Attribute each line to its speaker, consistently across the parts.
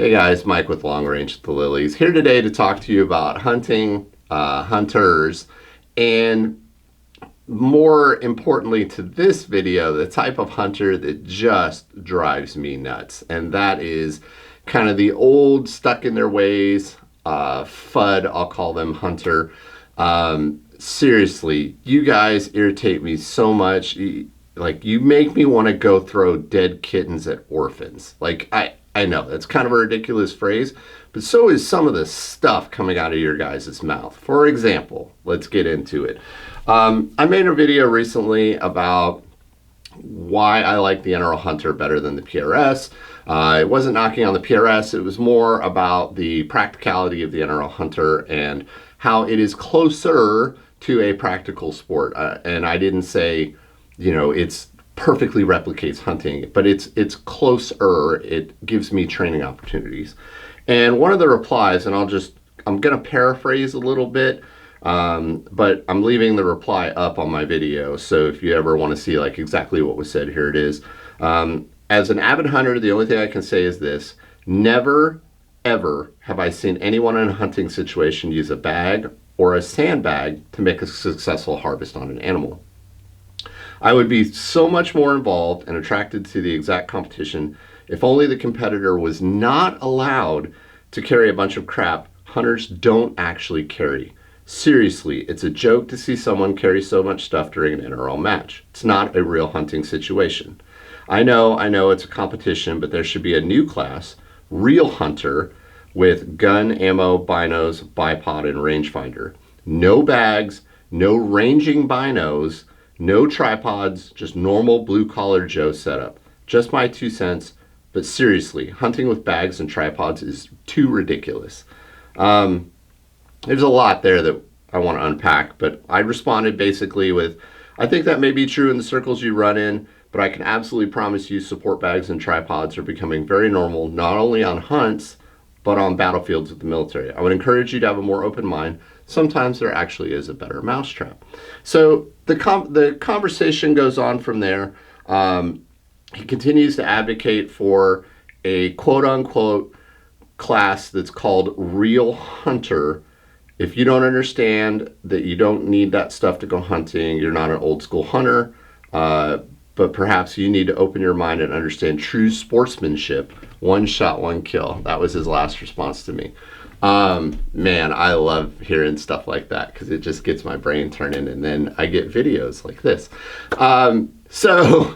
Speaker 1: Hey guys, Mike with Long Range at the Lilies, here today to talk to you about hunting, hunters, and more importantly to this video, the type of hunter that just drives me nuts. And that is kind of the old, stuck in their ways, FUD, I'll call them, hunter. Seriously, you guys irritate me so much. Like, you make me want to go throw dead kittens at orphans. Like, I know that's kind of a ridiculous phrase, but so is some of the stuff coming out of your guys' mouth. For example, let's get into it. I made a video recently about why I like the NRL Hunter better than the PRS. It wasn't knocking on the PRS, it was more about the practicality of the NRL Hunter and how it is closer to a practical sport. And I didn't say, you know, it's perfectly replicates hunting, but it's closer. It gives me training opportunities. And one of the replies, and I'm gonna paraphrase a little bit, but I'm leaving the reply up on my video, so if you ever want to see like exactly what was said, here it is. As an avid hunter, the only thing I can say is this: never ever have I seen anyone in a hunting situation use a bag or a sandbag to make a successful harvest on an animal. I would be so much more involved and attracted to the exact competition if only the competitor was not allowed to carry a bunch of crap hunters don't actually carry. Seriously, it's a joke to see someone carry so much stuff during an NRL match. It's not a real hunting situation. I know it's a competition, but there should be a new class, Real Hunter, with gun, ammo, binos, bipod, and rangefinder. No bags, no ranging binos, no tripods, just normal blue-collar Joe setup. Just my 2 cents, but seriously, hunting with bags and tripods is too ridiculous. There's a lot there that I want to unpack, but I responded basically with, I think that may be true in the circles you run in, but I can absolutely promise you support bags and tripods are becoming very normal, not only on hunts, but on battlefields with the military. I would encourage you to have a more open mind. Sometimes there actually is a better mousetrap. So the conversation goes on from there. He continues to advocate for a quote-unquote class that's called Real Hunter. If you don't understand that you don't need that stuff to go hunting, you're not an old school hunter, but perhaps you need to open your mind and understand true sportsmanship. One shot, one kill. That was his last response to me. Man, I love hearing stuff like that because it just gets my brain turning, and then I get videos like this. So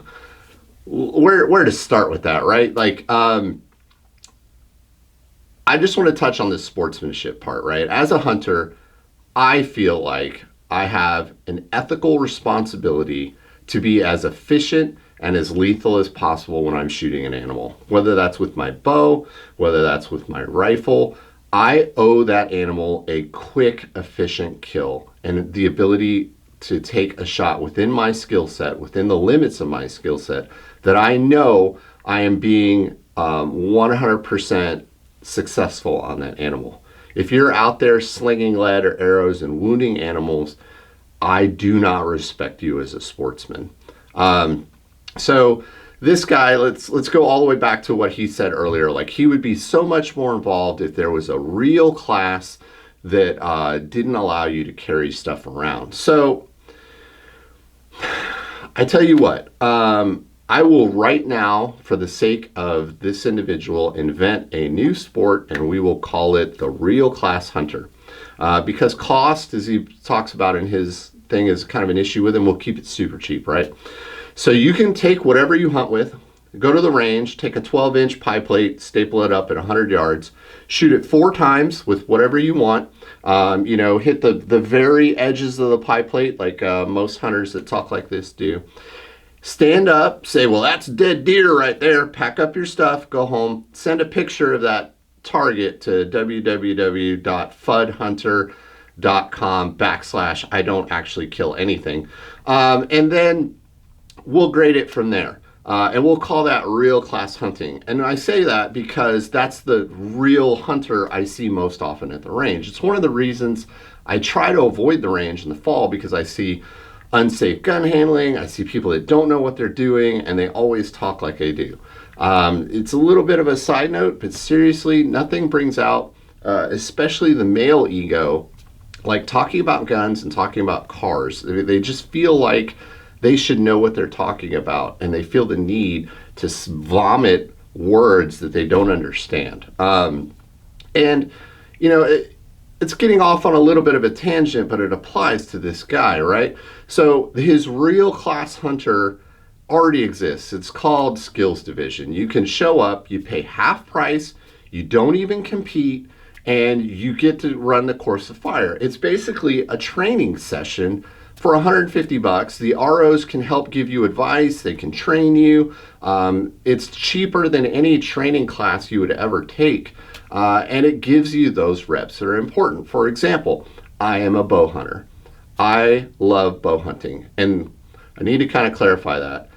Speaker 1: where to start with that, right? Like, I just want to touch on this sportsmanship part, right? As a hunter, I feel like I have an ethical responsibility to be as efficient and as lethal as possible when I'm shooting an animal. Whether that's with my bow, whether that's with my rifle, I owe that animal a quick, efficient kill and the ability to take a shot within my skill set, within the limits of my skill set, that I know I am being 100% successful on that animal. If you're out there slinging lead or arrows and wounding animals, I do not respect you as a sportsman. So this guy, let's go all the way back to what he said earlier. Like, he would be so much more involved if there was a real class that didn't allow you to carry stuff around. So I tell you what, I will right now, for the sake of this individual, invent a new sport, and we will call it the Real Class Hunter. Because cost, as he talks about in his thing, is kind of an issue with him. We'll keep it super cheap, right? So you can take whatever you hunt with, go to the range, take a 12-inch pie plate, staple it up at 100 yards, shoot it 4 times with whatever you want. You know, hit the very edges of the pie plate like most hunters that talk like this do. Stand up, say, well, that's dead deer right there. Pack up your stuff, go home, send a picture of that target to www.fudhunter.com/I don't actually kill anything. And then we'll grade it from there. And we'll call that real class hunting. And I say that because that's the real hunter I see most often at the range. It's one of the reasons I try to avoid the range in the fall, because I see unsafe gun handling, I see people that don't know what they're doing, and they always talk like they do. It's a little bit of a side note, but seriously, nothing brings out, especially the male ego, like talking about guns and talking about cars. They just feel like they should know what they're talking about, and they feel the need to vomit words that they don't understand. And, you know, it's getting off on a little bit of a tangent, but it applies to this guy, right? So his real class hunter already exists. It's called Skills Division. You can show up, you pay half price, you don't even compete, and you get to run the course of fire. It's basically a training session for $150. The ROs can help give you advice, they can train you. It's cheaper than any training class you would ever take. And it gives you those reps that are important. For example, I am a bow hunter. I love bow hunting. And I need to kind of clarify that.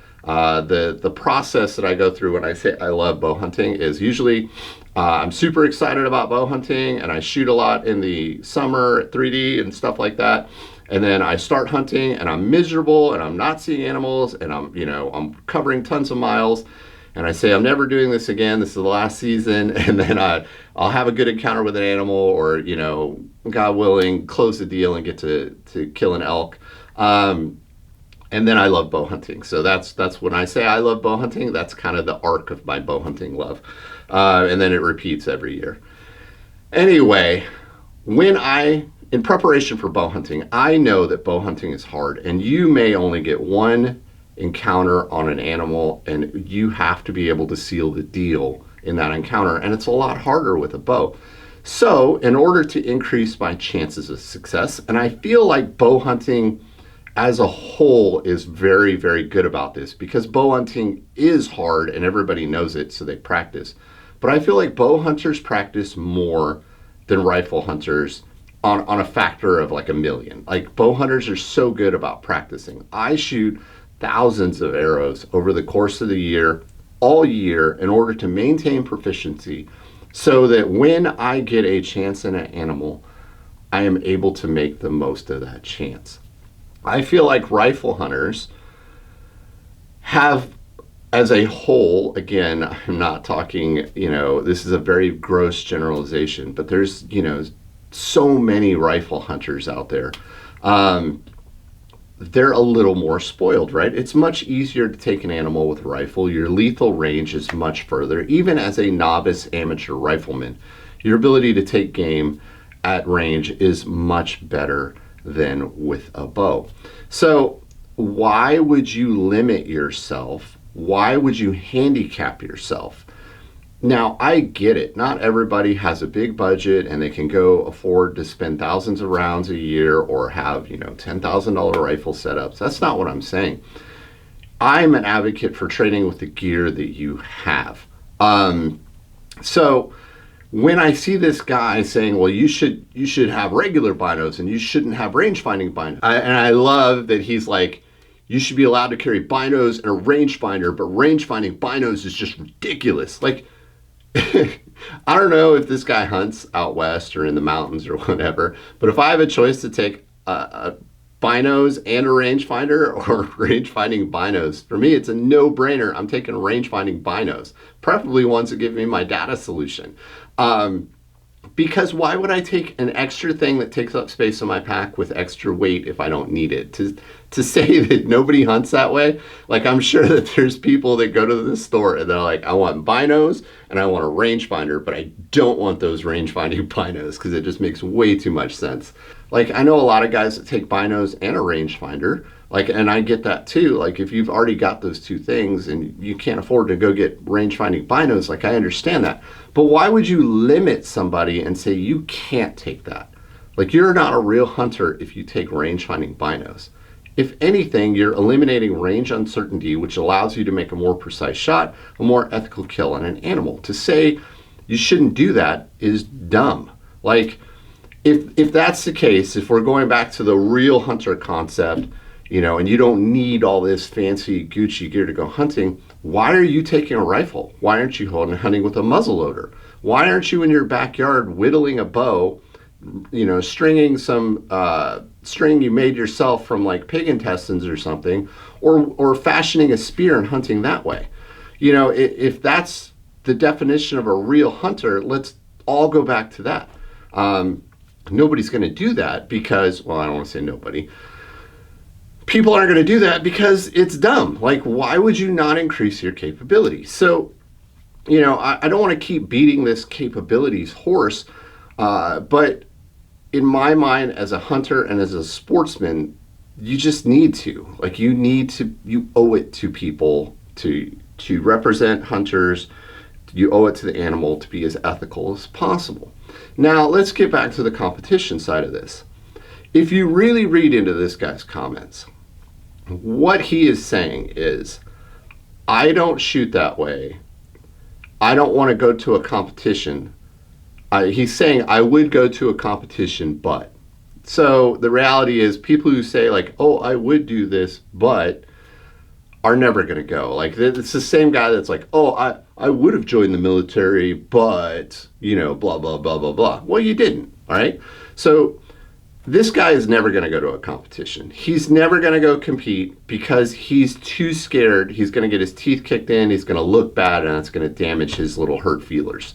Speaker 1: The process that I go through when I say I love bow hunting is usually I'm super excited about bow hunting, and I shoot a lot in the summer, 3D and stuff like that. And then I start hunting and I'm miserable and I'm not seeing animals, and I'm covering tons of miles. And I say, I'm never doing this again. This is the last season. And then I'll have a good encounter with an animal, or, God willing, close the deal and get to kill an elk. And then I love bow hunting. So that's when I say I love bow hunting, that's kind of the arc of my bow hunting love. And then it repeats every year. Anyway, in preparation for bow hunting, I know that bow hunting is hard, and you may only get one encounter on an animal, and you have to be able to seal the deal in that encounter, and it's a lot harder with a bow. So in order to increase my chances of success, and I feel like bow hunting as a whole is very, very good about this, because bow hunting is hard and everybody knows it, so they practice. But I feel like bow hunters practice more than rifle hunters on a factor of like a million. Like, bow hunters are so good about practicing. I shoot thousands of arrows over the course of the year, all year, in order to maintain proficiency, so that when I get a chance in an animal, I am able to make the most of that chance. I feel like rifle hunters have, as a whole, again, I'm not talking, this is a very gross generalization, but there's, so many rifle hunters out there. They're a little more spoiled, right? It's much easier to take an animal with a rifle. Your lethal range is much further. Even as a novice amateur rifleman, your ability to take game at range is much better than with a bow. So why would you limit yourself? Why would you handicap yourself? Now, I get it. Not everybody has a big budget and they can go afford to spend thousands of rounds a year or have, $10,000 rifle setups. That's not what I'm saying. I'm an advocate for training with the gear that you have. So when I see this guy saying, well, you should have regular binos and you shouldn't have range finding binos. And I love that he's like, you should be allowed to carry binos and a rangefinder, but range finding binos is just ridiculous. Like, I don't know if this guy hunts out west or in the mountains or whatever, but if I have a choice to take binos and a rangefinder, or range finding binos, for me it's a no-brainer. I'm taking range finding binos, preferably ones that give me my data solution. Because why would I take an extra thing that takes up space in my pack with extra weight if I don't need it? To say that nobody hunts that way, like, I'm sure that there's people that go to the store and they're like, I want binos and I want a rangefinder, but I don't want those range finding binos because it just makes way too much sense. Like, I know a lot of guys that take binos and a rangefinder, like, and I get that too. Like, if you've already got those two things and you can't afford to go get range finding binos, like, I understand that. But why would you limit somebody and say you can't take that? Like, you're not a real hunter if you take range finding binos. If anything, you're eliminating range uncertainty, which allows you to make a more precise shot, a more ethical kill on an animal. To say you shouldn't do that is dumb. Like, if that's the case, if we're going back to the real hunter concept, and you don't need all this fancy Gucci gear to go hunting, why are you taking a rifle? Why aren't you hunting with a muzzleloader? Why aren't you in your backyard whittling a bow, stringing some string you made yourself from like pig intestines or something, or fashioning a spear and hunting that way? You know, if that's the definition of a real hunter, let's all go back to that. Nobody's going to do that because, well, I don't want to say nobody. People aren't going to do that because it's dumb. Like, why would you not increase your capability? So, you know, I don't want to keep beating this capabilities horse, but in my mind, as a hunter and as a sportsman, you just need to. Like, you owe it to people to represent hunters. You owe it to the animal to be as ethical as possible. Now, let's get back to the competition side of this. If you really read into this guy's comments, what he is saying is, I don't shoot that way. I don't want to go to a competition. He's saying, I would go to a competition, but. So the reality is, people who say, like, oh, I would do this, but, are never going to go. Like, it's the same guy that's like, oh, I would have joined the military, but, you know, blah, blah, blah, blah, blah. Well, you didn't, all right? So this guy is never going to go to a competition. He's never going to go compete because he's too scared. He's going to get his teeth kicked in. He's going to look bad, and it's going to damage his little hurt feelers.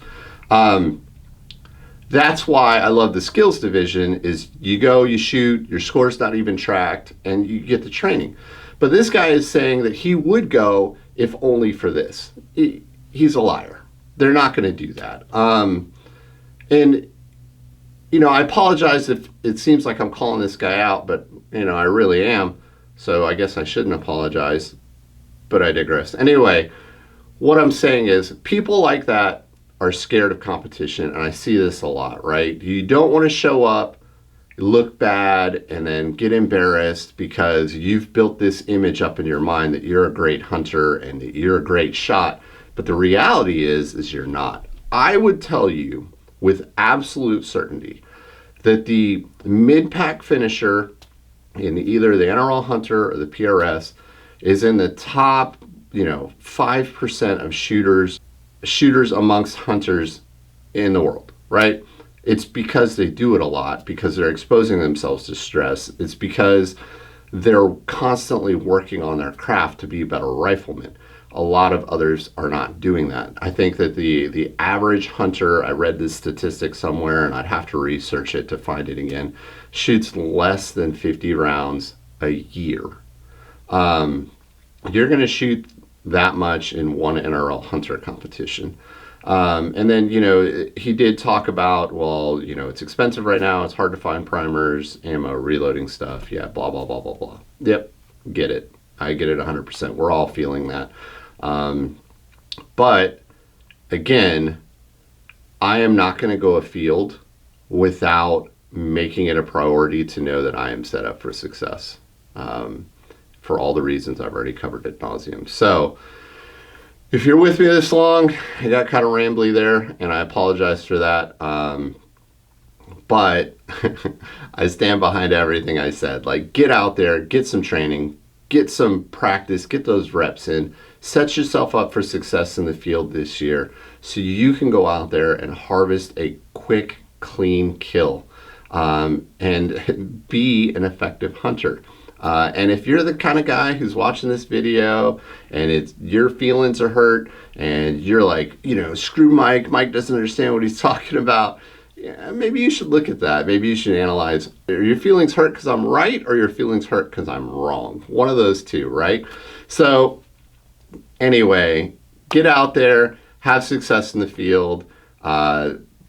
Speaker 1: That's why I love the skills division is you go, you shoot, your score's not even tracked, and you get the training. But this guy is saying that he would go if only for this. He's a liar. They're not going to do that. And, you know, I apologize if it seems like I'm calling this guy out, but, you know, I really am. So I guess I shouldn't apologize, but I digress. Anyway, what I'm saying is people like that are scared of competition, and I see this a lot, right? You don't want to show up, look bad, and then get embarrassed because you've built this image up in your mind that you're a great hunter and that you're a great shot, but the reality is you're not. I would tell you with absolute certainty that the mid-pack finisher in either the NRL Hunter or the PRS is in the top, you know, 5% of shooters amongst hunters in the world, right? It's because they do it a lot, because they're exposing themselves to stress. It's because they're constantly working on their craft to be better riflemen. A lot of others are not doing that. I think that the average hunter, I read this statistic somewhere and I'd have to research it to find it again, shoots less than 50 rounds a year. You're going to shoot that much in one NRL Hunter competition. And then, you know, he did talk about, well, you know, it's expensive right now. It's hard to find primers, ammo, reloading stuff. Yeah, blah, blah, blah, blah, blah. Yep, get it. I get it 100%. We're all feeling that. But, again, I am not going to go afield without making it a priority to know that I am set up for success. For all the reasons I've already covered ad nauseum. So, if you're with me this long, I got kind of rambly there, and I apologize for that. But I stand behind everything I said. Like, get out there, get some training, get some practice, get those reps in, set yourself up for success in the field this year so you can go out there and harvest a quick, clean kill and be an effective hunter. And if you're the kind of guy who's watching this video and it's your feelings are hurt and you're like, you know, screw Mike, Mike doesn't understand what he's talking about, yeah, maybe you should look at that. Maybe you should analyze, are your feelings hurt because I'm right or your feelings hurt because I'm wrong? One of those two, right? So anyway, get out there, have success in the field.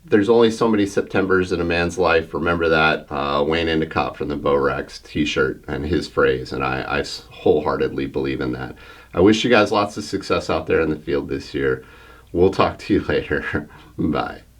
Speaker 1: There's only so many Septembers in a man's life. Remember that. Wayne Endicott from the Bo Rex t-shirt and his phrase, and I wholeheartedly believe in that. I wish you guys lots of success out there in the field this year. We'll talk to you later. Bye.